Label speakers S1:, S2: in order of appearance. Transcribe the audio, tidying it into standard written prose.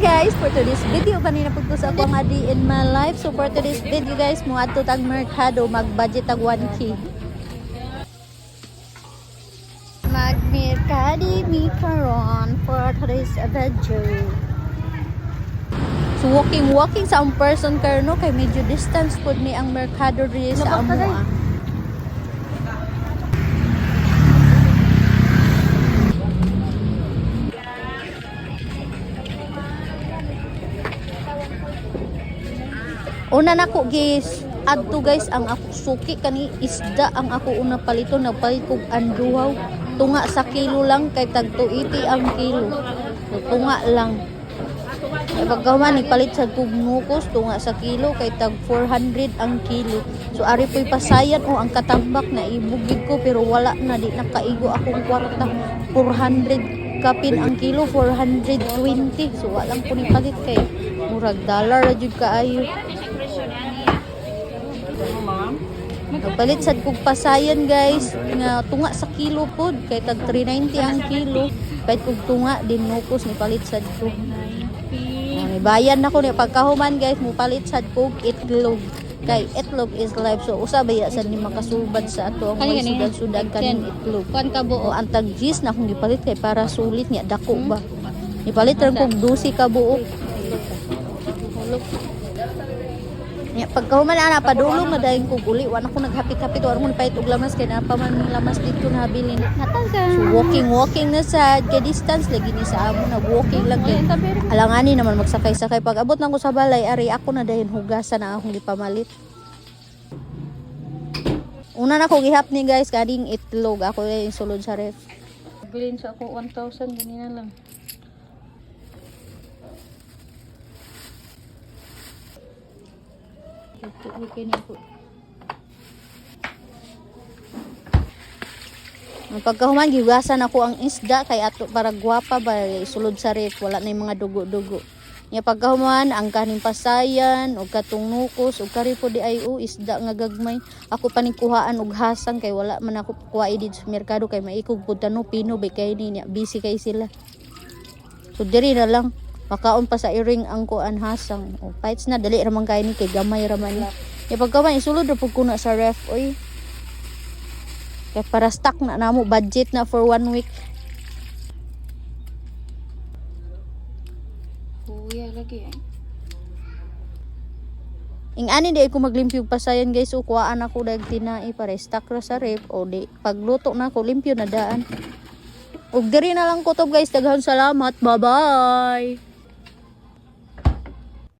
S1: guys, for today's video kanina pud ko sa akong adi in my life. So for today's video guys, mo adto tag merkado, mag-budget tag 1k. Mag-merkadi mi karon for today's video. So walking sa ang person karno kay medyo distance pud ni ang merkado diri sa amo. Una nako guys, adto guys ang ako suki kani isda ang ako una palito, nagpalit kog anduhaw tunga sa kilo lang kay tag 280 ang kilo. So, tunga lang. Kay pagkaman ni palit sa kog nukos tunga sa kilo kay tag 400 ang kilo. So ari poy pasayan o ang katambak na ibugid ko pero wala na, di nakaigo akong kwarta. 400 kapin ang kilo, 420. So walang po ni palit kay murag dollar ra jud kaayo. Nagpalit sad kog pasayan guys nga tunga sa kilo pod kay tag 390 ang kilo. Palit kog tunga din nukos ni palit sad ko. May bayan nako ni pagkahuman guys, mo palit sad kog itlog. Kay itlog is life, so usabay sad ni makasulbad sa ato ang may sudan-sudan kaning itlog. Kuan ka buo ang tag gis na kung gipalit kay para sulit niya dako ba. Ipalit ran kog 12 ka buok. Ya pagkahuman ana padulong na dayon kog uli, wa na ko naghapit-hapit or mo pait og lamas kay na pa man lamas dito na habilin. So walking na sa distance lagi ni sa amo na walking lang kay alangani naman magsakay-sakay pag abot nang ko sa balay ari ako na dayon hugasan na akong gipamalit. Una na ko gihap ni guys kading itlog ako yung sulod sa ref. Bilin sa ako 1,000 ganina lang. Pagkahuman gihugasan ako ang isda kay ato para gwapa ba sulod sa ref, wala na yung mga dugo-dugo. Nya pagkahuman ang kaning pasayan og katong nukos og kari po di ay isda nga gagmay. Ako panikuhaan og hasang kay wala man ako kuha dito sa merkado kay maikog pud tano pino ba kay ni busy kay sila. So diri na lang makaon pa sa iring ang kuan hasang. O fights na dali ra man kay ni kay gamay ra man. Ya pagkawan isulod ra pud ko na sa ref oy. Kay para stock na namo budget na for 1 week.
S2: Kuya lagi
S1: Ing ani di ko maglimpyo pasayan guys, o kuhaan ako dag tinai para stock ra sa ref o di pagluto na ko limpyo na daan. Ug diri na lang kutob guys, daghang salamat. Bye-bye.